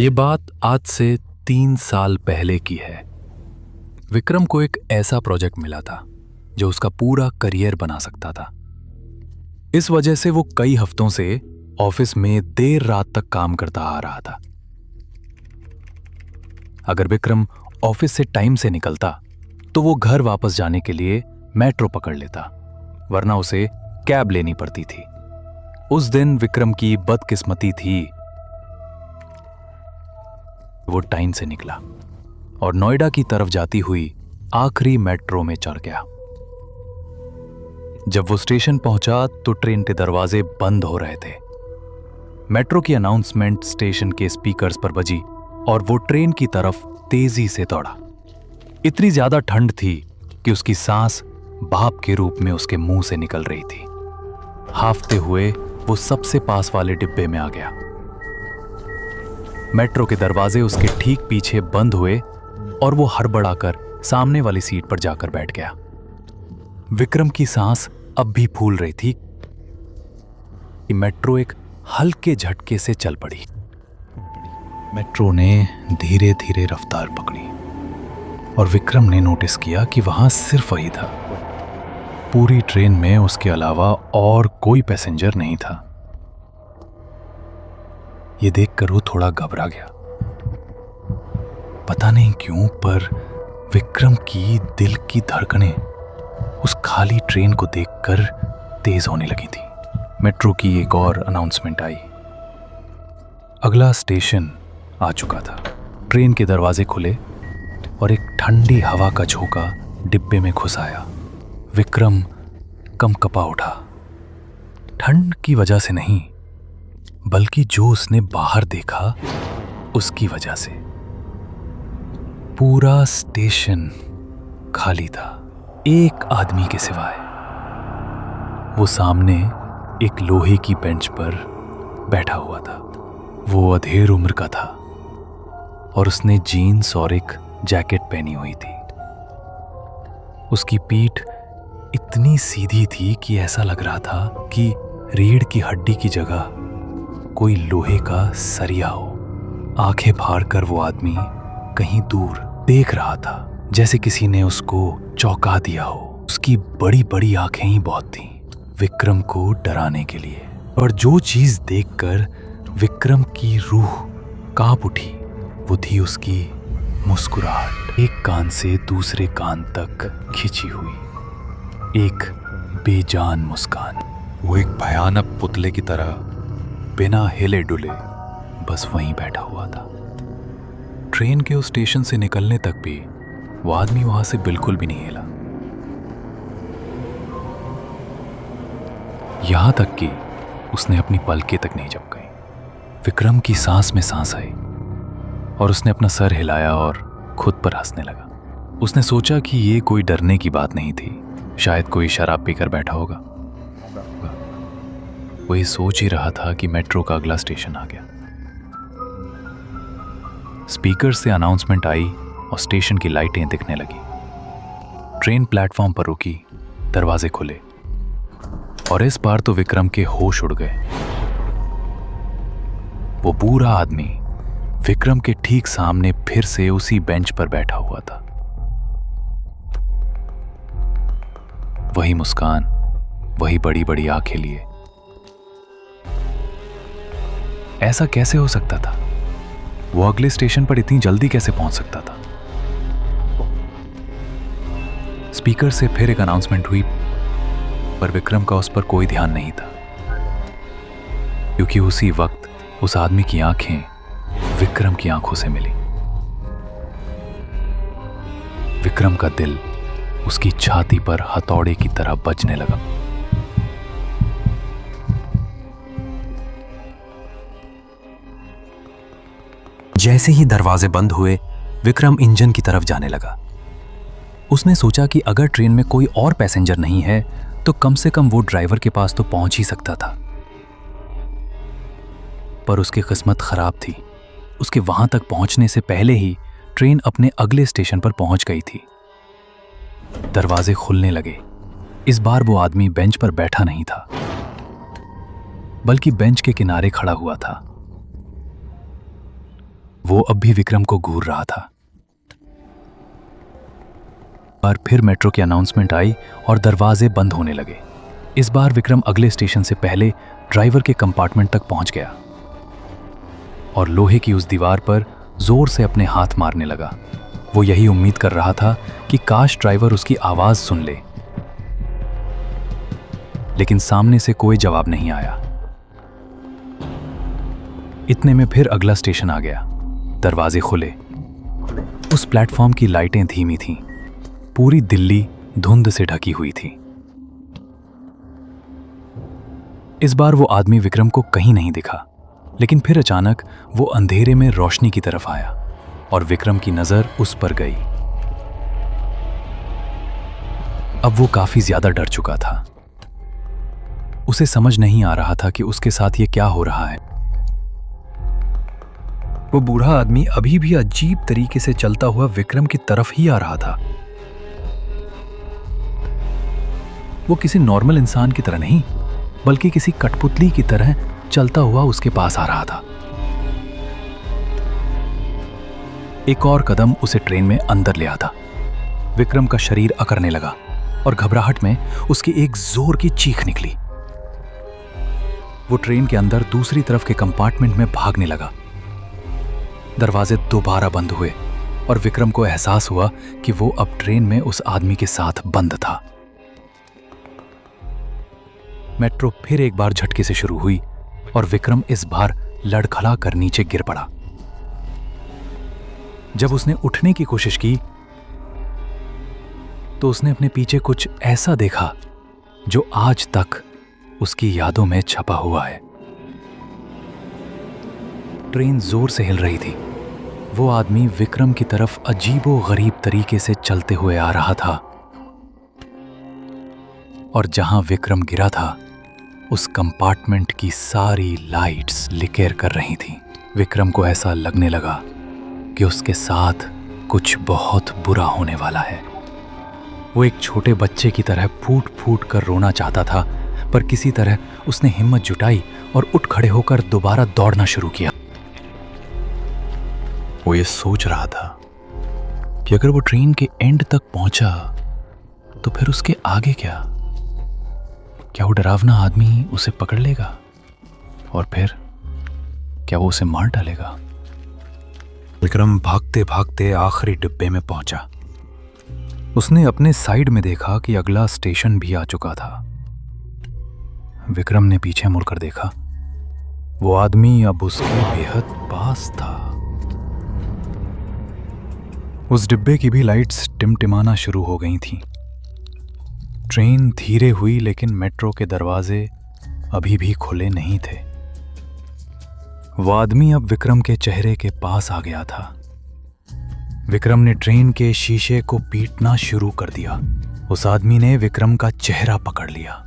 ये बात आज से 3 साल पहले की है। विक्रम को एक ऐसा प्रोजेक्ट मिला था जो उसका पूरा करियर बना सकता था। इस वजह से वो कई हफ्तों से ऑफिस में देर रात तक काम करता आ रहा था। अगर विक्रम ऑफिस से टाइम से निकलता तो वो घर वापस जाने के लिए मेट्रो पकड़ लेता, वरना उसे कैब लेनी पड़ती थी। उस दिन विक्रम की बदकिस्मती थी, वो टाइम से निकला और नोएडा की तरफ जाती हुई आखिरी मेट्रो में चढ़ गया। जब वो स्टेशन पहुंचा तो ट्रेन के दरवाजे बंद हो रहे थे। मेट्रो की अनाउंसमेंट स्टेशन के स्पीकर्स पर बजी और वो ट्रेन की तरफ तेजी से दौड़ा। इतनी ज्यादा ठंड थी कि उसकी सांस भाप के रूप में उसके मुंह से निकल रही थी। हांफते हुए वो सबसे पास वाले डिब्बे में आ गया। मेट्रो के दरवाजे उसके ठीक पीछे बंद हुए और वो हड़बड़ाकर सामने वाली सीट पर जाकर बैठ गया। विक्रम की सांस अब भी फूल रही थी कि मेट्रो एक हल्के झटके से चल पड़ी। मेट्रो ने धीरे धीरे रफ्तार पकड़ी और विक्रम ने नोटिस किया कि वहां सिर्फ वही था। पूरी ट्रेन में उसके अलावा और कोई पैसेंजर नहीं था। ये देखकर वो थोड़ा घबरा गया। पता नहीं क्यों, पर विक्रम की दिल की धड़कनें उस खाली ट्रेन को देखकर तेज होने लगी थी। मेट्रो की एक और अनाउंसमेंट आई। अगला स्टेशन आ चुका था। ट्रेन के दरवाजे खुले और एक ठंडी हवा का झोंका डिब्बे में घुस आया। विक्रम कंपकपा उठा। ठंड की वजह से नहीं, बल्कि जो उसने बाहर देखा उसकी वजह से। पूरा स्टेशन खाली था, एक आदमी के सिवाय। वो सामने एक लोहे की बेंच पर बैठा हुआ था। वो अधेड़ उम्र का था और उसने जीन्स और एक जैकेट पहनी हुई थी। उसकी पीठ इतनी सीधी थी कि ऐसा लग रहा था कि रीढ़ की हड्डी की जगह कोई लोहे का सरिया हो। आंखें फाड़ कर वो आदमी कहीं दूर देख रहा था, जैसे किसी ने उसको चौंका दिया हो। उसकी बड़ी बड़ी आंखें ही बहुत थीं विक्रम को डराने के लिए। और जो चीज देखकर विक्रम की रूह कांप उठी वो थी उसकी मुस्कुराहट, एक कान से दूसरे कान तक खिंची हुई एक बेजान मुस्कान। वो एक भयानक पुतले की तरह बिना हिले डुले बस वहीं बैठा हुआ था। ट्रेन के उस स्टेशन से निकलने तक भी वो आदमी वहां से बिल्कुल भी नहीं हिला। यहां तक कि उसने अपनी पलकें तक नहीं झपकाई। विक्रम की सांस में सांस आई और उसने अपना सर हिलाया और खुद पर हंसने लगा। उसने सोचा कि ये कोई डरने की बात नहीं थी, शायद कोई शराब पीकर बैठा होगा। वो ये सोच ही रहा था कि मेट्रो का अगला स्टेशन आ गया। स्पीकर से अनाउंसमेंट आई और स्टेशन की लाइटें दिखने लगी। ट्रेन प्लेटफॉर्म पर रुकी, दरवाजे खुले और इस बार तो विक्रम के होश उड़ गए। वो पूरा आदमी विक्रम के ठीक सामने फिर से उसी बेंच पर बैठा हुआ था। वही मुस्कान, वही बड़ी बड़ी आंखें लिए। ऐसा कैसे हो सकता था? वो अगले स्टेशन पर इतनी जल्दी कैसे पहुंच सकता था? स्पीकर से फिर एक अनाउंसमेंट हुई, पर विक्रम का उस पर कोई ध्यान नहीं था, क्योंकि उसी वक्त उस आदमी की आंखें विक्रम की आंखों से मिली। विक्रम का दिल उसकी छाती पर हथौड़े की तरह बजने लगा। जैसे ही दरवाजे बंद हुए, विक्रम इंजन की तरफ जाने लगा। उसने सोचा कि अगर ट्रेन में कोई और पैसेंजर नहीं है तो कम से कम वो ड्राइवर के पास तो पहुंच ही सकता था। पर उसकी किस्मत खराब थी। उसके वहां तक पहुंचने से पहले ही ट्रेन अपने अगले स्टेशन पर पहुंच गई थी। दरवाजे खुलने लगे। इस बार वो आदमी बेंच पर बैठा नहीं था, बल्कि बेंच के किनारे खड़ा हुआ था। वो अब भी विक्रम को घूर रहा था। और फिर मेट्रो की अनाउंसमेंट आई और दरवाजे बंद होने लगे। इस बार विक्रम अगले स्टेशन से पहले ड्राइवर के कंपार्टमेंट तक पहुंच गया और लोहे की उस दीवार पर जोर से अपने हाथ मारने लगा। वो यही उम्मीद कर रहा था कि काश ड्राइवर उसकी आवाज सुन ले, लेकिन सामने से कोई जवाब नहीं आया। इतने में फिर अगला स्टेशन आ गया। दरवाजे खुले। उस प्लेटफॉर्म की लाइटें धीमी थीं। पूरी दिल्ली धुंध से ढकी हुई थी। इस बार वो आदमी विक्रम को कहीं नहीं दिखा, लेकिन फिर अचानक वो अंधेरे में रोशनी की तरफ आया और विक्रम की नजर उस पर गई। अब वो काफी ज्यादा डर चुका था। उसे समझ नहीं आ रहा था कि उसके साथ ये क्या हो रहा है। वो बूढ़ा आदमी अभी भी अजीब तरीके से चलता हुआ विक्रम की तरफ ही आ रहा था। वो किसी नॉर्मल इंसान की तरह नहीं, बल्कि किसी कठपुतली की तरह चलता हुआ उसके पास आ रहा था। एक और कदम उसे ट्रेन में अंदर ले आता। विक्रम का शरीर अकड़ने लगा और घबराहट में उसकी एक जोर की चीख निकली। वो ट्रेन के अंदर दूसरी तरफ के कंपार्टमेंट में भागने लगा। दरवाजे दोबारा बंद हुए और विक्रम को एहसास हुआ कि वो अब ट्रेन में उस आदमी के साथ बंद था। मेट्रो फिर एक बार झटके से शुरू हुई और विक्रम इस बार लड़खड़ा कर नीचे गिर पड़ा। जब उसने उठने की कोशिश की तो उसने अपने पीछे कुछ ऐसा देखा जो आज तक उसकी यादों में छपा हुआ है। ट्रेन जोर से हिल रही थी। वो आदमी विक्रम की तरफ अजीबो गरीब तरीके से चलते हुए आ रहा था और जहां विक्रम गिरा था उस कंपार्टमेंट की सारी लाइट्स लिकेर कर रही थीं। विक्रम को ऐसा लगने लगा कि उसके साथ कुछ बहुत बुरा होने वाला है। वो एक छोटे बच्चे की तरह फूट फूट कर रोना चाहता था, पर किसी तरह उसने हिम्मत जुटाई और उठ खड़े होकर दोबारा दौड़ना शुरू किया। वो ये सोच रहा था कि अगर वो ट्रेन के एंड तक पहुंचा तो फिर उसके आगे क्या? क्या वो डरावना आदमी उसे पकड़ लेगा और फिर क्या वो उसे मार डालेगा? विक्रम भागते भागते आखिरी डिब्बे में पहुंचा। उसने अपने साइड में देखा कि अगला स्टेशन भी आ चुका था। विक्रम ने पीछे मुड़कर देखा। वो आदमी अब उसके बेहद पास था। उस डिब्बे की भी लाइट्स टिमटिमाना शुरू हो गई थीं। ट्रेन धीरे हुई, लेकिन मेट्रो के दरवाजे अभी भी खुले नहीं थे। वो आदमी अब विक्रम के चेहरे के पास आ गया था। विक्रम ने ट्रेन के शीशे को पीटना शुरू कर दिया। उस आदमी ने विक्रम का चेहरा पकड़ लिया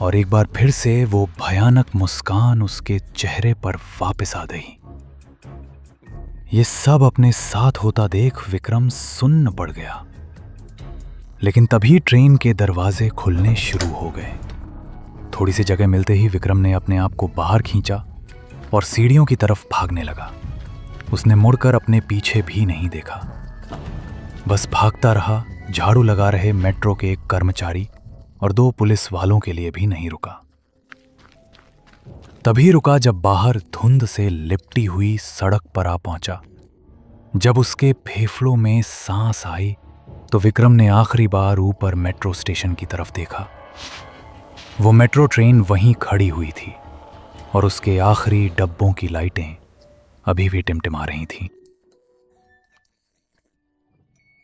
और एक बार फिर से वो भयानक मुस्कान उसके चेहरे पर वापस आ गई। ये सब अपने साथ होता देख विक्रम सुन्न पड़ गया। लेकिन तभी ट्रेन के दरवाजे खुलने शुरू हो गए। थोड़ी सी जगह मिलते ही विक्रम ने अपने आप को बाहर खींचा और सीढ़ियों की तरफ भागने लगा। उसने मुड़कर अपने पीछे भी नहीं देखा, बस भागता रहा। झाड़ू लगा रहे मेट्रो के एक कर्मचारी और 2 पुलिस वालों के लिए भी नहीं रुका। तभी रुका जब बाहर धुंध से लिपटी हुई सड़क पर आ पहुंचा। जब उसके फेफड़ों में सांस आई तो विक्रम ने आखिरी बार ऊपर मेट्रो स्टेशन की तरफ देखा। वो मेट्रो ट्रेन वहीं खड़ी हुई थी और उसके आखिरी डब्बों की लाइटें अभी भी टिमटिमा रही थीं।